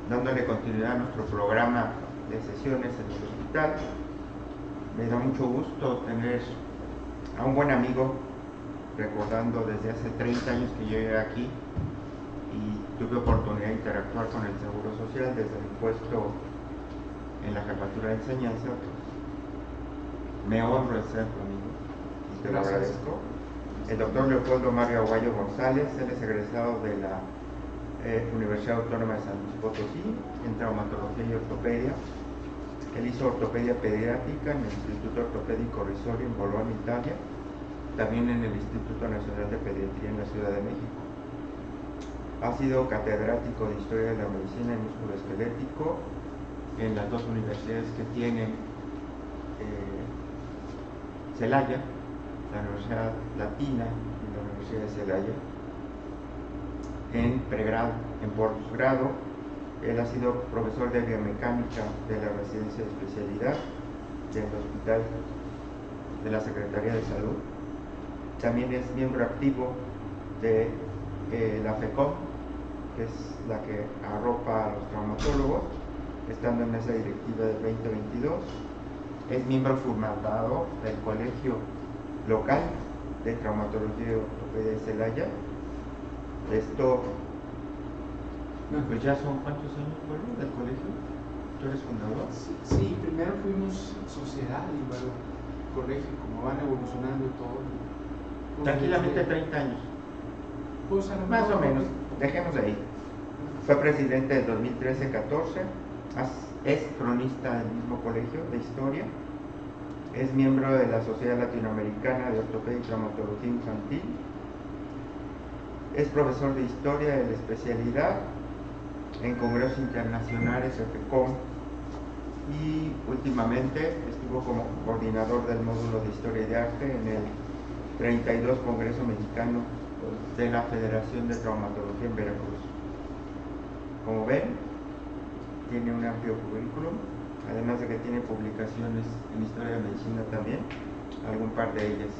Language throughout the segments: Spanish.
dándole continuidad a nuestro programa de sesiones en el hospital. Me da mucho gusto tener a un buen amigo, recordando desde hace 30 años que yo llegué aquí y tuve oportunidad de interactuar con el Seguro Social desde mi puesto en la jefatura de enseñanza. Pues, me honro de ser tu amigo y te lo agradezco. El doctor Leopoldo Mario Aguayo González, él es egresado de la Universidad Autónoma de San Luis Potosí en traumatología y ortopedia. Él hizo ortopedia pediátrica en el Instituto Ortopédico Rizzoli en Bolonia, Italia, también en el Instituto Nacional de Pediatría en la Ciudad de México. Ha sido catedrático de Historia de la Medicina y Músculo Esquelético en las dos universidades que tiene Celaya, la Universidad Latina y la Universidad de Celaya. En pregrado, en posgrado, él ha sido profesor de biomecánica de la residencia de especialidad del Hospital de la Secretaría de Salud. También es miembro activo de la FECOM, que es la que arropa a los traumatólogos, estando en esa directiva del 2022. Es miembro fundador del Colegio Local de Traumatología y Ortopedia de Celaya. Esto, pues ya son ¿cuántos años fueron del colegio? ¿Tú eres fundador? Sí, primero fuimos sociedad y luego colegio, como van evolucionando todo. Tranquilamente 30 años. Pues más o menos, dejemos de ahí. Fue presidente del 2013-14, es cronista del mismo colegio de historia, es miembro de la Sociedad Latinoamericana de Ortopedia y Traumatología Infantil, es profesor de historia de la especialidad en congresos internacionales, FECOM, y últimamente estuvo como coordinador del módulo de Historia y de Arte en el 32 Congreso Mexicano de la Federación de Traumatología en Veracruz. Como ven, tiene un amplio currículum, además de que tiene publicaciones en Historia de Medicina también, algún par de ellas.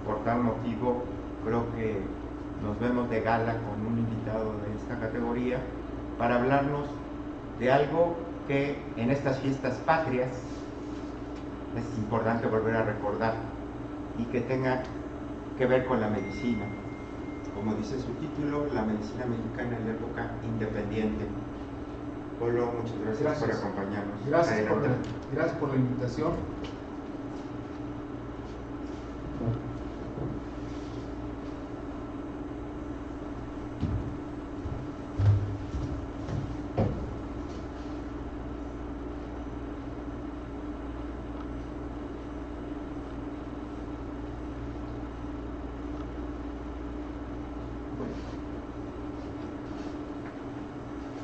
Por tal motivo, creo que nos vemos de gala con un invitado de esta categoría para hablarnos de algo que en estas fiestas patrias es importante volver a recordar y que tenga que ver con la medicina. Como dice su título, la medicina mexicana en la época independiente. Polo, muchas gracias por acompañarnos. Gracias por la invitación.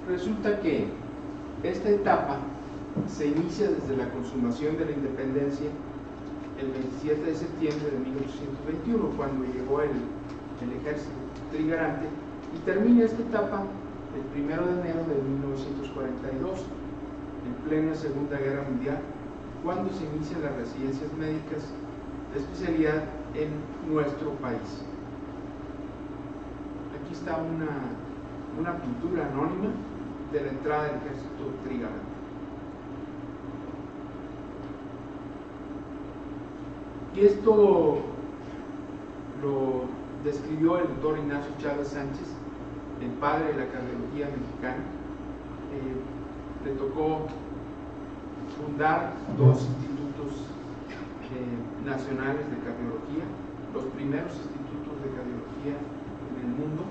Resulta que esta etapa se inicia desde la consumación de la independencia el 27 de septiembre de 1821, cuando llegó el ejército trigarante, y termina esta etapa el 1 de enero de 1942, en plena Segunda Guerra Mundial, cuando se inician las residencias médicas de especialidad en nuestro país. Aquí está una pintura anónima de la entrada del ejército trigarante. Y esto lo describió el doctor Ignacio Chávez Sánchez, el padre de la cardiología mexicana. Le tocó fundar dos institutos nacionales de cardiología, los primeros institutos de cardiología en el mundo,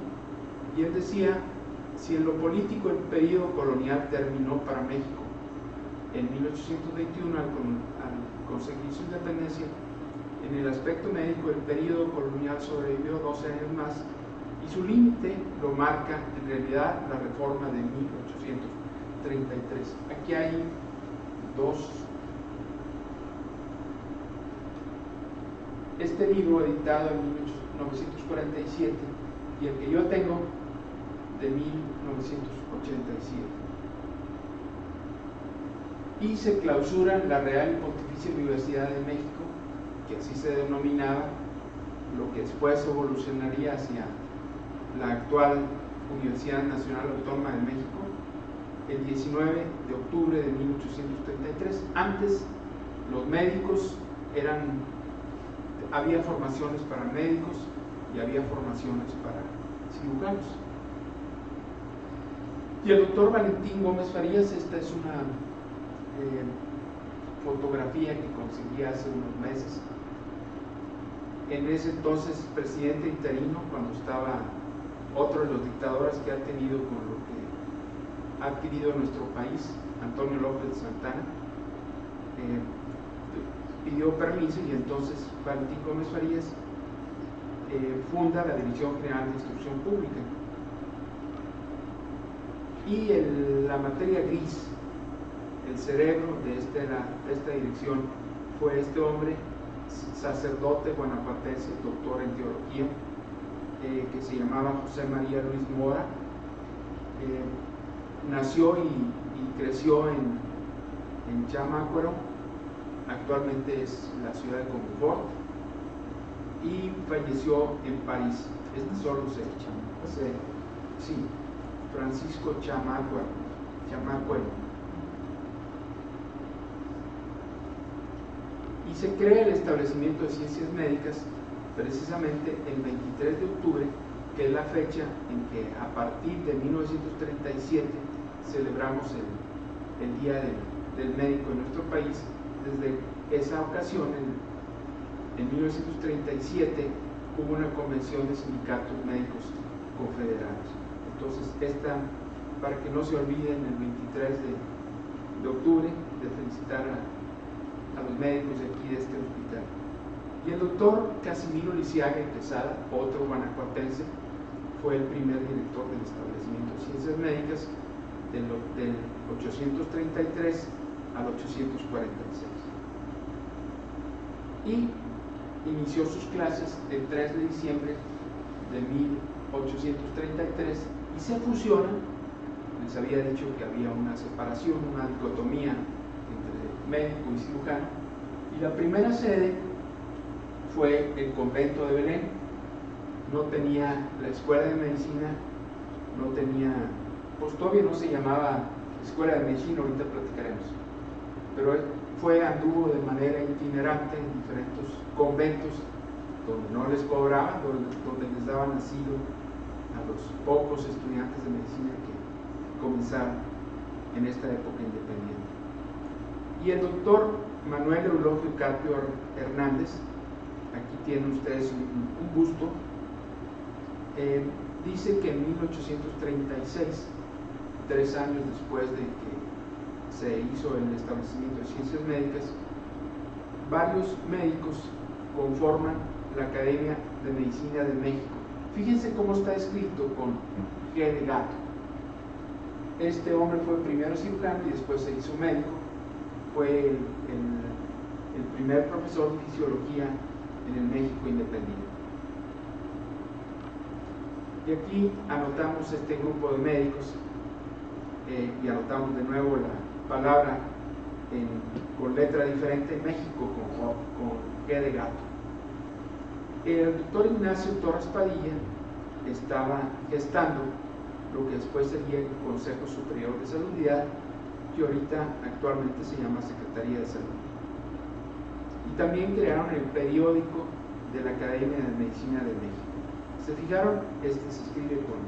y él decía: si en lo político el periodo colonial terminó para México en 1821 al conseguir su independencia, en el aspecto médico el periodo colonial sobrevivió 12 años más y su límite lo marca en realidad la reforma de 1833. Aquí hay dos. Este libro editado en 1947 y el que yo tengo de 1987. Y se clausura la Real y Pontificia Universidad de México, que así se denominaba, lo que después evolucionaría hacia la actual Universidad Nacional Autónoma de México, el 19 de octubre de 1833. Antes los médicos había formaciones para médicos y había formaciones para cirujanos. Y el doctor Valentín Gómez Farías, esta es una fotografía que conseguí hace unos meses. En ese entonces presidente interino, cuando estaba otro de los dictadores que ha tenido con lo que ha adquirido nuestro país, Antonio López de Santana, pidió permiso y entonces Valentín Gómez Farías funda la Dirección General de Instrucción Pública. Y la materia gris, el cerebro de esta dirección, fue este hombre, sacerdote guanajuatense, doctor en teología, que se llamaba José María Luis Mora. Nació y creció en Chamácuaro, actualmente es la ciudad de Confort, y falleció en París. Este solo sí, Francisco Chamácuaro. Y se crea el establecimiento de ciencias médicas precisamente el 23 de octubre, que es la fecha en que a partir de 1937 celebramos el Día del Médico en nuestro país. Desde esa ocasión, en 1937, hubo una convención de sindicatos médicos confederados. Entonces, para que no se olviden, el 23 de octubre, de felicitar a los médicos de aquí de este hospital. Y el doctor Casimiro Lisiaga y Quesada, otro guanajuatense, fue el primer director del establecimiento de ciencias médicas del 833 al 846. Y inició sus clases el 3 de diciembre de 1833 y se fusionan. Les había dicho que había una separación, una dicotomía entre médico y cirujano, y la primera sede fue el convento de Belén. No tenía la escuela de medicina, no tenía, pues todavía no se llamaba escuela de medicina, ahorita platicaremos, pero anduvo de manera itinerante en diferentes conventos donde no les cobraban, donde les daban asilo a los pocos estudiantes de medicina que comenzaron en esta época independiente. Y el doctor Manuel Eulogio Carpio Hernández, aquí tienen ustedes un busto, dice que en 1836, 3 años después de que se hizo el establecimiento de ciencias médicas, varios médicos conforman la Academia de Medicina de México. Fíjense cómo está escrito con G de gato. Este hombre fue primero cirujano y después se hizo médico. Fue el primer profesor de fisiología en el México independiente. Y aquí anotamos este grupo de médicos y anotamos de nuevo la palabra con letra diferente, México con G de gato. El doctor Ignacio Torres Padilla estaba gestando lo que después sería el Consejo Superior de Salubridad, que ahorita actualmente se llama Secretaría de Salud. Y también crearon el periódico de la Academia de Medicina de México. ¿Se fijaron? Este se escribe con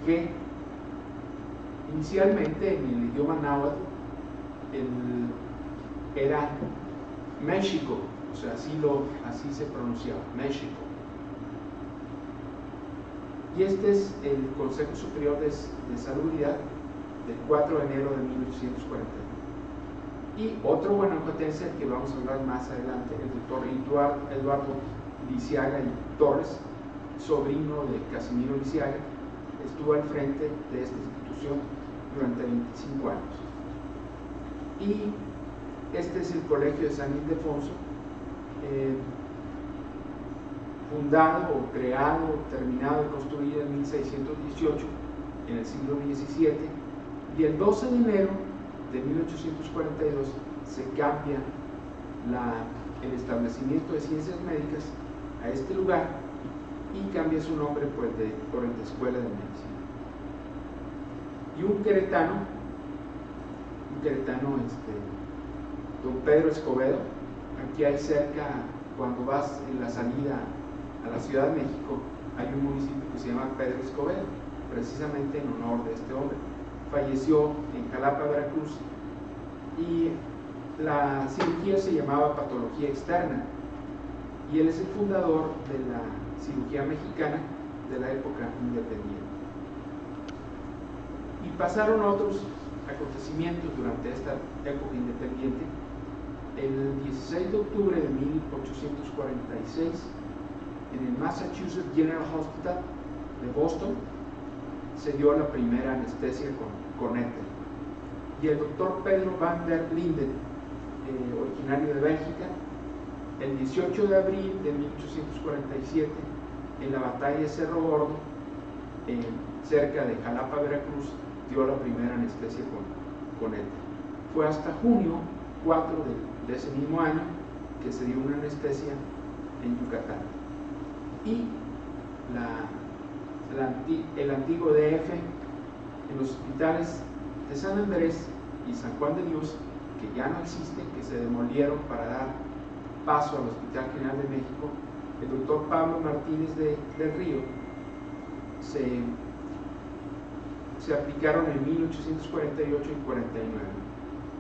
G. Inicialmente en el idioma náhuatl era México, o sea, así se pronunciaba, México. Y este es el Consejo Superior de Salubridad del 4 de enero de 1841. Y otro guanajuatense, que vamos a hablar más adelante, el doctor Eduardo Lisiaga y Torres, sobrino de Casimiro Lisiaga, estuvo al frente de esta institución durante 25 años. Y este es el Colegio de San Ildefonso, fundado o creado, terminado y construido en 1618, en el siglo XVII, y el 12 de enero de 1842 se cambia el establecimiento de ciencias médicas a este lugar y cambia su nombre por el de Escuela de Medicina. y un queretano, don Pedro Escobedo. Aquí hay cerca, cuando vas en la salida a la Ciudad de México, hay un municipio que se llama Pedro Escobedo, precisamente en honor de este hombre. Falleció en Jalapa, Veracruz, y la cirugía se llamaba patología externa, y él es el fundador de la cirugía mexicana de la época independiente. Y pasaron otros acontecimientos durante esta época independiente. El 16 de octubre de 1846, en el Massachusetts General Hospital de Boston, se dio la primera anestesia con éter. Y el doctor Pedro van der Linden, originario de Bélgica, el 18 de abril de 1847, en la batalla de Cerro Gordo, cerca de Jalapa, Veracruz, dio la primera anestesia con éter. Fue hasta junio 4 de ese mismo año que se dio una anestesia en Yucatán. Y el antiguo DF, en los hospitales de San Andrés y San Juan de Dios, que ya no existen, que se demolieron para dar paso al Hospital General de México, el doctor Pablo Martínez del Río se aplicaron en 1848 y 49.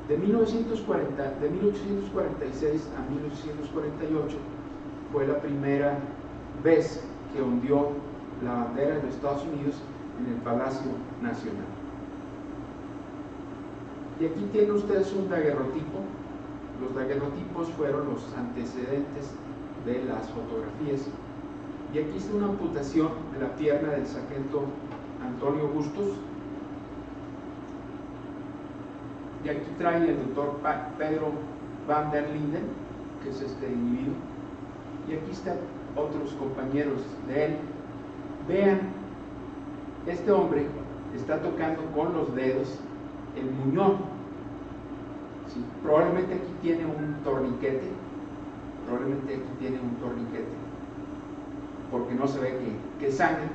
De 1846 a 1848 fue la primera vez que ondeó la bandera de los Estados Unidos en el Palacio Nacional. Y aquí tienen ustedes un daguerrotipo. Los daguerrotipos fueron los antecedentes de las fotografías. Y aquí está una amputación de la pierna del sargento Antonio Bustos. Y aquí trae el doctor Pedro van der Linden, que es este individuo. Y aquí están otros compañeros de él. Vean, este hombre está tocando con los dedos el muñón. Sí, probablemente aquí tiene un torniquete, porque no se ve que sangre,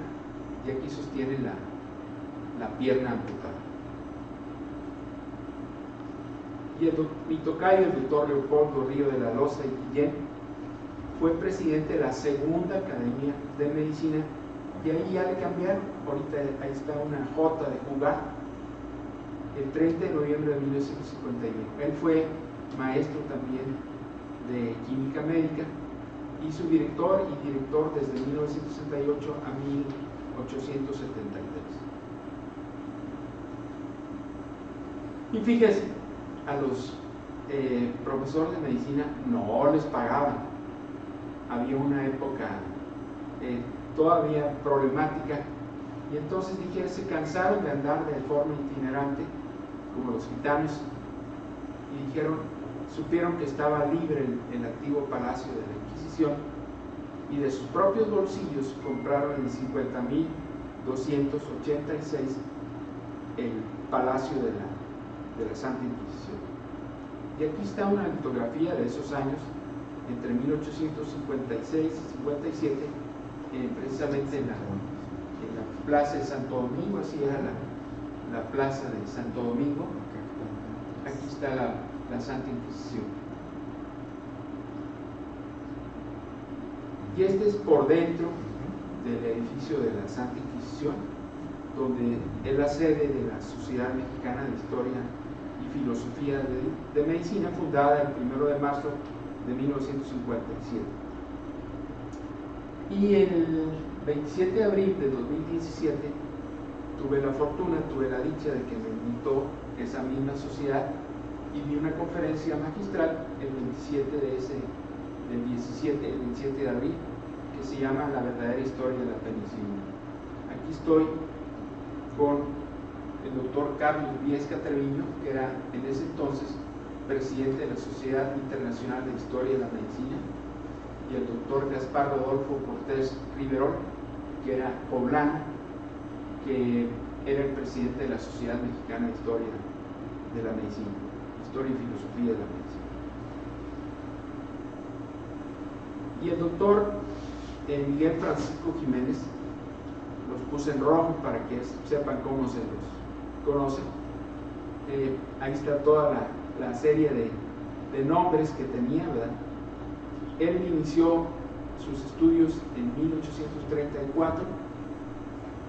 y aquí sostiene la pierna amputada. Y mi tocayo, el doctor Leopoldo Río de la Loza y Guillén, fue presidente de la Segunda Academia de Medicina, y ahí ya le cambiaron. Ahorita ahí está una J de jugar. El 30 de noviembre de 1951. Él fue maestro también de química médica y su director desde 1968 a 1873. Y fíjese, a los profesores de medicina no les pagaban. Había una época todavía problemática, y entonces se cansaron de andar de forma itinerante como los gitanos, y supieron que estaba libre el antiguo palacio de la Inquisición, y de sus propios bolsillos compraron en 50.286 el palacio de la Santa Inquisición. Y aquí está una litografía de esos años, entre 1856 y 57, precisamente en la plaza de Santo Domingo. Así era la plaza de Santo Domingo. Aquí está la Santa Inquisición. Y este es por dentro del edificio de la Santa Inquisición, donde es la sede de la Sociedad Mexicana de Historia y Filosofía de Medicina, fundada el 1 de marzo de 1957. Y el 27 de abril de 2017 tuve la dicha de que me invitó esa misma sociedad, y di una conferencia magistral el 27 de abril, que se llama La verdadera historia de la penicilina. Aquí estoy con el doctor Carlos Viesca Treviño, que era en ese entonces presidente de la Sociedad Internacional de Historia de la Medicina, y el doctor Gaspar Rodolfo Cortés Riverol, que era poblano, que era el presidente de la Sociedad Mexicana de Historia de la Medicina, Historia y Filosofía de la Medicina. Y el doctor Miguel Francisco Jiménez, los puse en rojo para que sepan cómo conocen. Ahí está toda la serie de nombres que tenía, ¿verdad? Él inició sus estudios en 1834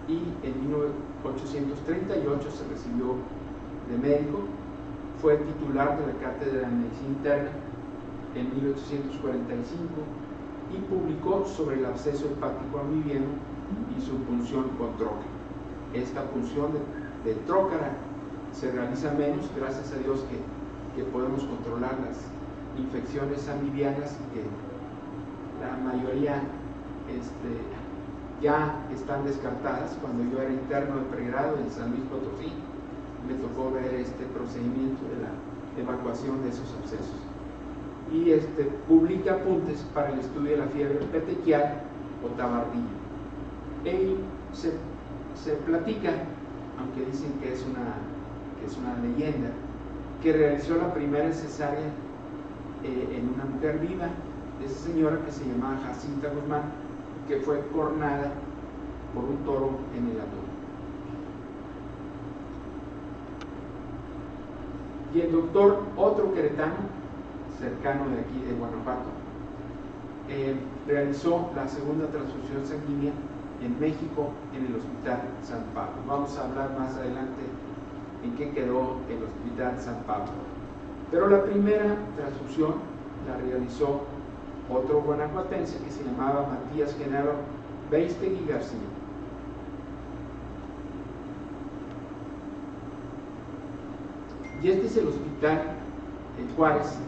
y en 1838 se recibió de médico. Fue titular de la Cátedra de Medicina Interna en 1845 y publicó sobre el absceso hepático amibiano y su punción con trócara. Esta punción de trócara se realiza menos, gracias a Dios que podemos controlar las infecciones amibianas y que la mayoría ya están descartadas. Cuando yo era interno de pregrado en San Luis Potosí, me tocó ver este procedimiento de la evacuación de esos abscesos. Y publica apuntes para el estudio de la fiebre petequial o tabardía. Él se platica, aunque dicen que es una leyenda, que realizó la primera cesárea en una mujer viva, de esa señora que se llamaba Jacinta Guzmán, que fue cornada por un toro en el abdomen. Y el doctor, otro queretano, cercano de aquí de Guanajuato, realizó la segunda transfusión sanguínea en México en el Hospital San Pablo. Vamos a hablar más adelante en qué quedó el Hospital San Pablo. Pero la primera transfusión la realizó otro guanajuatense que se llamaba Matías Genaro Beistegui García. Y este es el hospital en Juárez.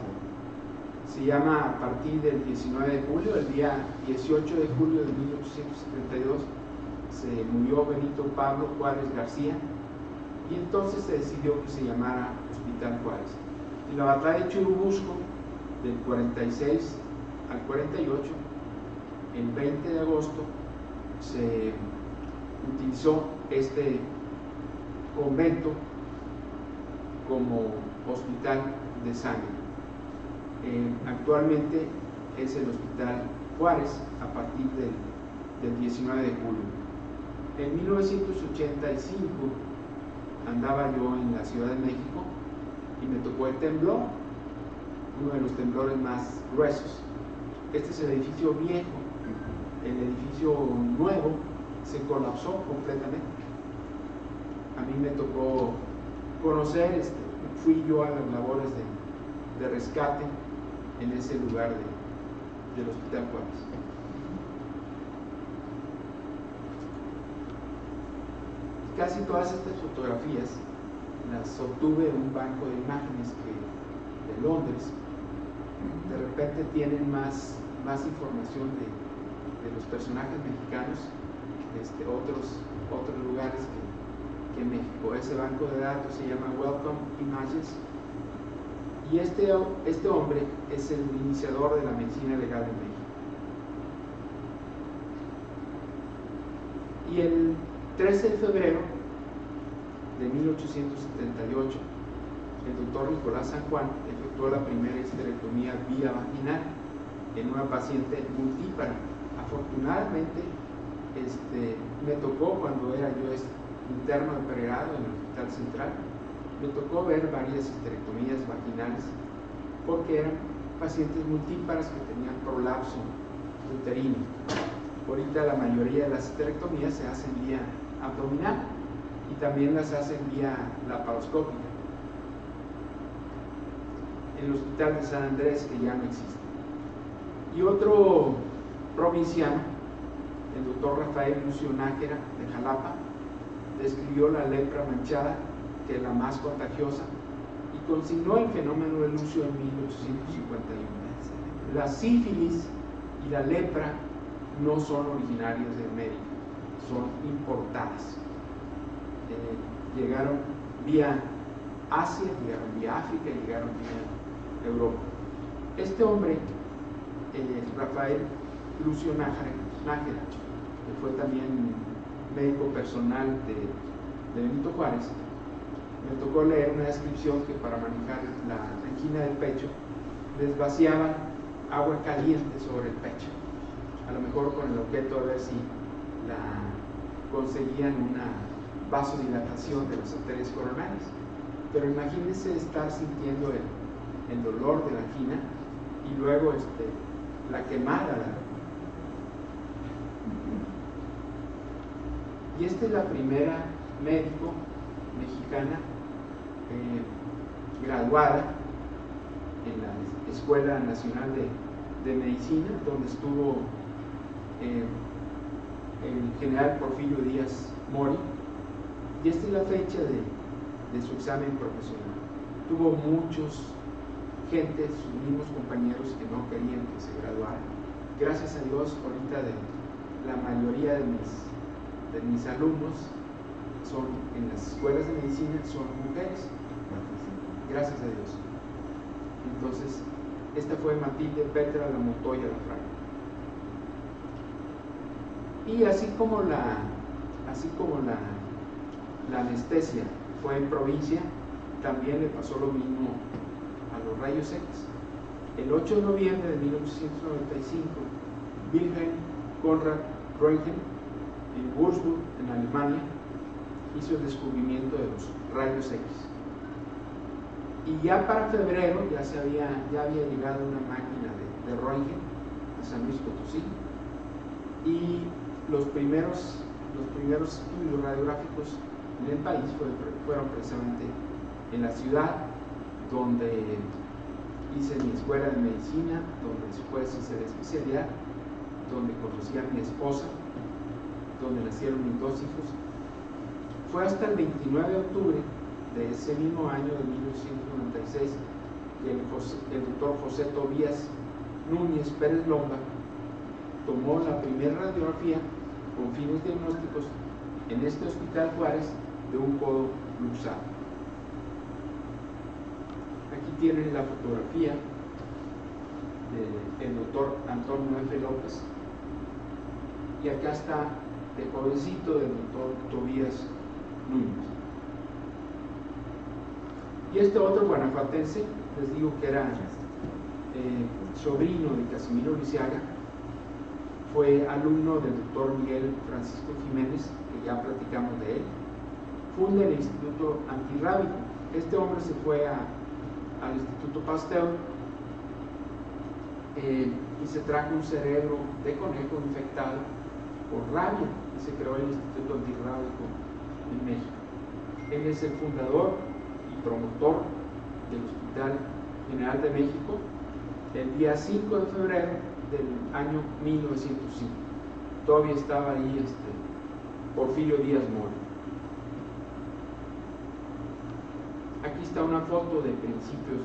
Se llama a partir del 19 de julio, el día 18 de julio de 1872, se murió Benito Pablo Juárez García y entonces se decidió que se llamara Hospital Juárez. En la batalla de Churubusco, del 46 al 48, el 20 de agosto, se utilizó este convento como hospital de sangre. Actualmente es el Hospital Juárez a partir del 19 de julio. En 1985 andaba yo en la Ciudad de México y me tocó el temblor, uno de los temblores más gruesos. Este es el edificio viejo. El edificio nuevo se colapsó completamente. A mí me tocó conocer, fui yo a las labores de rescate en ese lugar del Hospital Juárez. Casi todas estas fotografías las obtuve en un banco de imágenes de Londres. De repente tienen más información de los personajes mexicanos, otros lugares que México. Ese banco de datos se llama Welcome Images. Y este hombre es el iniciador de la medicina legal en México. Y el 13 de febrero de 1878, el doctor Nicolás San Juan efectuó la primera histerectomía vía vaginal en una paciente multípara. Afortunadamente, me tocó, cuando era yo interno de pregrado en el Hospital Central, me tocó ver varias histerectomías vaginales porque eran pacientes multíparas que tenían prolapso uterino. Ahorita la mayoría de las histerectomías se hacen vía abdominal y también las hacen vía laparoscópica. En el Hospital de San Andrés, que ya no existe. Y otro provinciano, el doctor Rafael Lucio Nájera de Jalapa, describió la lepra manchada, que es la más contagiosa, y consignó el fenómeno de Lucio en 1851. La sífilis y la lepra no son originarias de América, son importadas. Llegaron vía Asia, llegaron vía África y llegaron vía Europa. Este hombre, Rafael Lucio Nájera, que fue también médico personal de Benito Juárez, me tocó leer una descripción que para manejar la angina del pecho les vaciaban agua caliente sobre el pecho, a lo mejor con el objeto de ver si conseguían vasodilatación de las arterias coronarias. Pero imagínense estar sintiendo el dolor de la angina y luego la quemada. Y esta es la primera médico mexicana graduada en la Escuela Nacional de Medicina, donde estuvo el general Porfirio Díaz Mori, y esta es la fecha de su examen profesional. Tuvo muchos gente, sus mismos compañeros, que no querían que se graduara. Gracias a Dios, ahorita la mayoría de mis alumnos son en las escuelas de medicina, son mujeres, gracias a Dios. Entonces, esta fue Matilde Petra La Montoya Lafranc. Y así como la anestesia fue en provincia, también le pasó lo mismo a los rayos X. El 8 de noviembre de 1895, Wilhelm Conrad Röntgen, en Würzburg, en Alemania, hizo el descubrimiento de los rayos X. Y ya para febrero ya había llegado una máquina de Röntgen a San Luis Potosí, y los primeros estudios radiográficos en el país fueron precisamente en la ciudad, donde hice mi escuela de medicina, donde después hice la especialidad, donde conocí a mi esposa, donde nacieron mis 2 hijos. Fue hasta el 29 de octubre de ese mismo año de 1996 que el doctor José Tobías Núñez Pérez Lomba tomó la primera radiografía con fines diagnósticos en este Hospital Juárez de un codo luxado. Aquí tienen la fotografía del doctor Antonio F. López, y acá está el jovencito del doctor Tobías Núñez. Y este otro guanajuatense, les digo que era sobrino de Casimiro Lisiaga, fue alumno del doctor Miguel Francisco Jiménez, que ya platicamos de él. Funda el Instituto Antirrábico. Este hombre se fue al Instituto Pasteur y se trajo un cerebro de conejo infectado por rabia, y se creó el Instituto Antirrábico en México. Él es el fundador y promotor del Hospital General de México el día 5 de febrero del año 1905. Todavía estaba ahí Porfirio Díaz Mori. Aquí está una foto de principios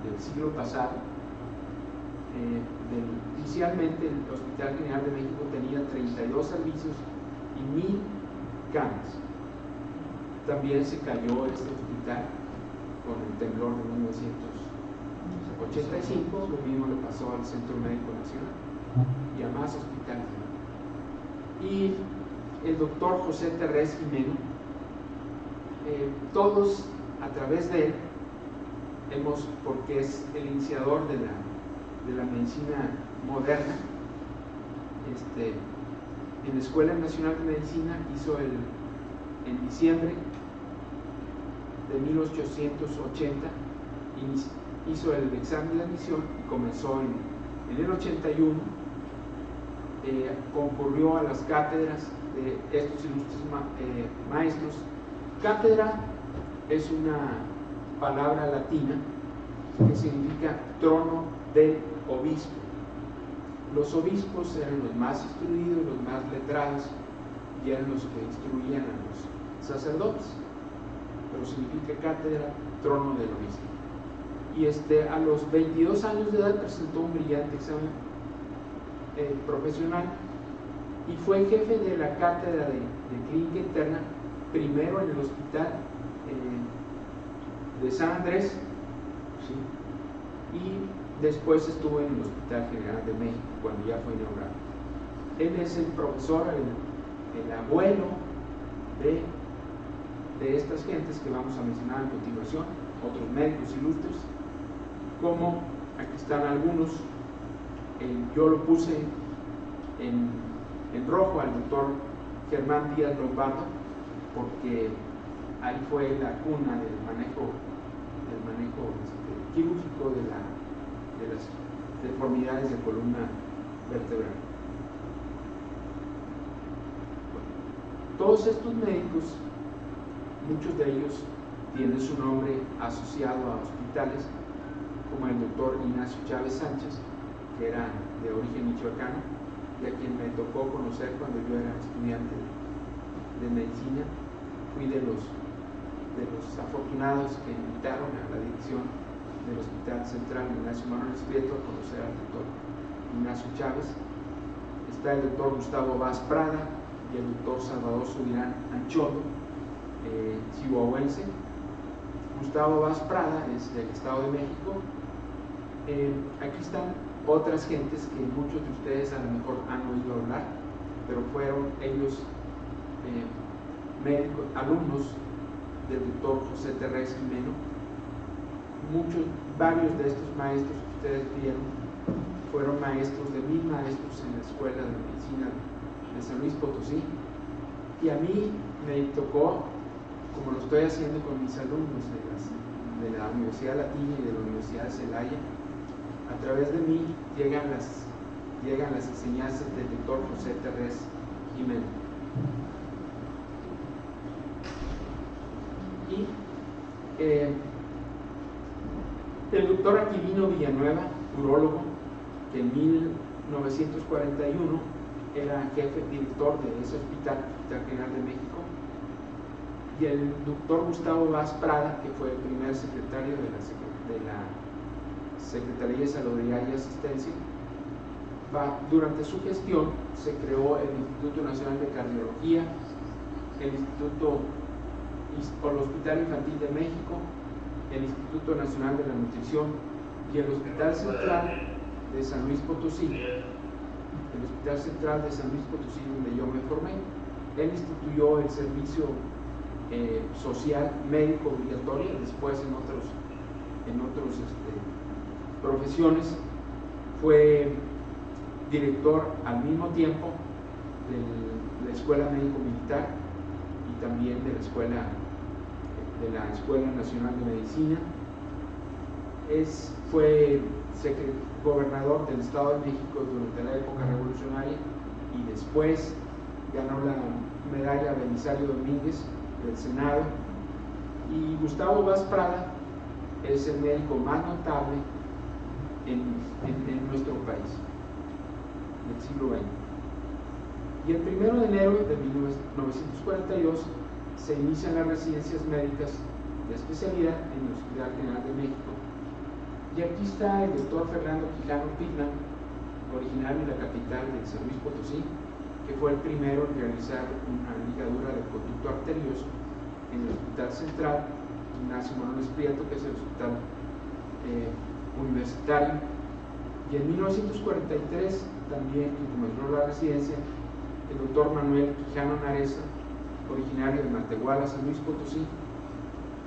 del siglo pasado. Inicialmente el Hospital General de México tenía 32 servicios y 1000 camas. También se cayó este hospital con el temblor de 1985, lo mismo le pasó al Centro Médico Nacional y a más hospitales. Y el doctor José Terrés Jimeno, todos a través de él, porque es el iniciador de la medicina moderna, en la Escuela Nacional de Medicina hizo en diciembre de 1880 hizo el examen de admisión y comenzó en el 81. Concurrió a las cátedras de estos ilustres maestros. Cátedra es una palabra latina que significa trono del obispo. Los obispos eran los más instruidos, los más letrados, y eran los que instruían a los sacerdotes, pero significa cátedra, trono del obispo. Y a los 22 años de edad presentó un brillante examen profesional y fue jefe de la cátedra de clínica interna, primero en el hospital de San Andrés, ¿sí? Y después estuvo en el Hospital General de México cuando ya fue inaugurado. Él es el profesor, el abuelo de estas gentes que vamos a mencionar a continuación, otros médicos ilustres, como aquí están algunos. Yo lo puse en rojo al doctor Germán Díaz Lombardo, porque ahí fue la cuna del manejo quirúrgico de las deformidades de columna vertebral. Todos estos médicos, muchos de ellos tienen su nombre asociado a hospitales, como el doctor Ignacio Chávez Sánchez, que era de origen michoacano, y a quien me tocó conocer cuando yo era estudiante de medicina. Fui de los afortunados que invitaron a la dirección del Hospital Central Ignacio Manuel Prieto a conocer al doctor Ignacio Chávez. Está el doctor Gustavo Vaz Prada y el doctor Salvador Subirán Anchondo, chihuahuense. Gustavo Vaz Prada es del Estado de México. Aquí están otras gentes que muchos de ustedes a lo mejor han oído hablar, pero fueron ellos médicos, alumnos del doctor José Terrés Jimeno. Varios de estos maestros que ustedes vieron fueron maestros de mis maestros en la Escuela de Medicina de San Luis Potosí, y a mí me tocó, como lo estoy haciendo con mis alumnos de la Universidad Latina y de la Universidad de Celaya, a través de mí llegan las enseñanzas del doctor José Terrés Jimeno. Y el doctor Aquilino Villanueva, urólogo, que en 1941 era jefe director de ese hospital general de México, y el doctor Gustavo Vaz Prada, que fue el primer secretario de la Secretaría de Salubridad y Asistencia. Durante su gestión se creó el Instituto Nacional de Cardiología, el Hospital Infantil de México, el Instituto Nacional de la Nutrición y el Hospital Central de San Luis Potosí. El Hospital Central de San Luis Potosí, donde yo me formé. Él instituyó el servicio social médico obligatorio, después en otras profesiones. Fue director al mismo tiempo de la Escuela Médico Militar y también de la Escuela Nacional de Medicina. Fue gobernador del Estado de México durante la época revolucionaria, y después ganó la medalla Belisario Domínguez del Senado. Y Gustavo Vaz Prada es el médico más notable en nuestro país del siglo XX. Y el 1 de enero de 1942 se inician las residencias médicas de especialidad en el Hospital General de México. Y aquí está el doctor Fernando Quijano Pigna, originario de la capital de San Luis Potosí, que fue el primero en realizar una ligadura del conducto arterioso en el Hospital Central Ignacio Manuel Prieto, que es el hospital universitario. Y en 1943 también comenzó la residencia el doctor Manuel Quijano Nareza, originario de Matehuala, San Luis Potosí,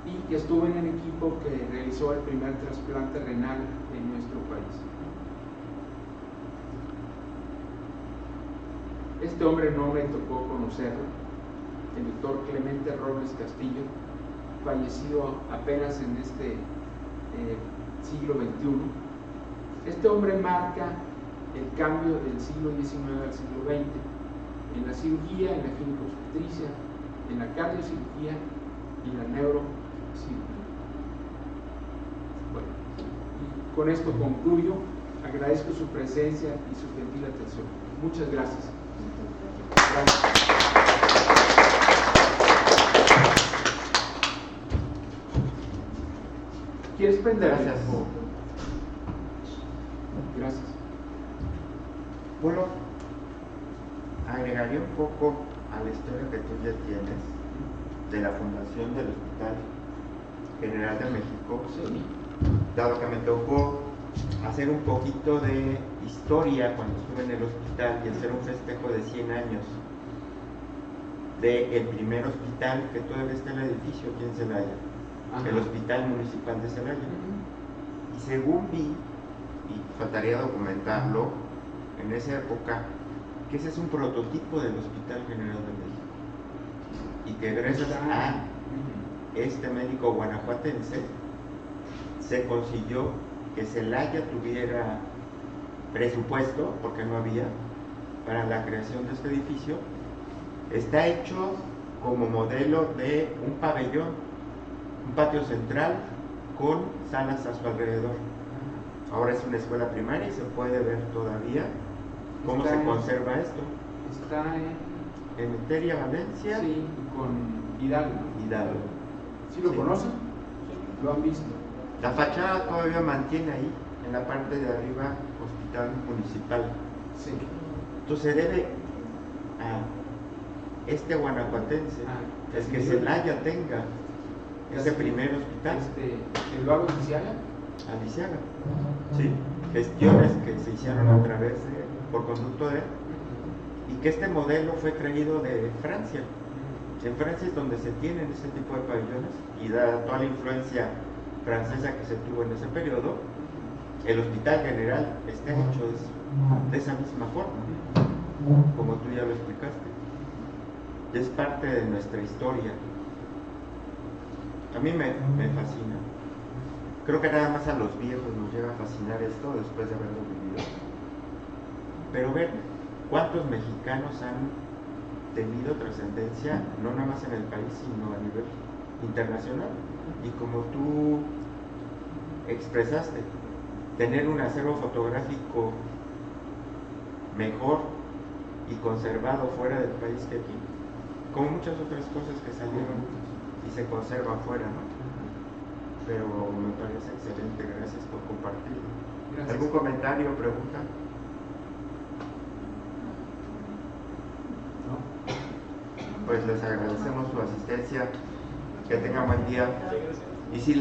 y que estuvo en el equipo que realizó el primer trasplante renal en nuestro país. Este hombre no me tocó conocerlo, el doctor Clemente Robles Castillo, fallecido apenas en este siglo XXI. Este hombre marca el cambio del siglo XIX al siglo XX en la cirugía, en la ginecobstetricia, en la cardiocirugía y la neurocirugía. Bueno, y con esto concluyo. Agradezco su presencia y su gentil atención. Muchas gracias. ¿Quieres prender? Gracias. Gracias. Bueno, agregaría un poco a la historia que tú ya tienes de la fundación del Hospital General de México, Sí. dado que me tocó hacer un poquito de historia cuando estuve en el hospital y hacer un festejo de 100 años del primer hospital que todavía está en el edificio aquí en Celaya, el Hospital Municipal de Celaya. Y según vi, y faltaría documentarlo, en esa época, que ese es un prototipo del Hospital General de México. y que gracias a este médico guanajuatense se consiguió que Celaya tuviera presupuesto, porque no había, para la creación de este edificio. Está hecho como modelo de un pabellón, un patio central con salas a su alrededor. Ahora es una escuela primaria y se puede ver todavía cómo se conserva esto. Está en Emeteria, Valencia. Sí, con Hidalgo. Hidalgo. ¿Sí lo conocen? ¿Lo han visto? La fachada todavía mantiene ahí, en la parte de arriba, hospital municipal. Sí. Entonces se debe a este guanajuatense, es que Celaya tenga ese primer hospital. ¿Eduardo Lisiaga? Lisiaga. Sí, gestiones que se hicieron a través por conducto de él, y que este modelo fue traído de Francia. En Francia es donde se tienen ese tipo de pabellones, y dada toda la influencia francesa que se tuvo en ese periodo, el hospital general está hecho de esa misma forma, como tú ya lo explicaste. Es parte de nuestra historia. A mí me fascina. Creo que nada más a los viejos nos llega a fascinar esto después de haberlo vivido. Pero ver cuántos mexicanos han tenido trascendencia, no nada más en el país, sino a nivel internacional. Y como tú expresaste, tener un acervo fotográfico mejor y conservado fuera del país que aquí, como muchas otras cosas que salieron y se conservan fuera, ¿no? Pero me parece excelente, gracias por compartirlo. Gracias. ¿Algún comentario o pregunta? ¿No? Pues les agradecemos su asistencia, que tengan buen día. Y si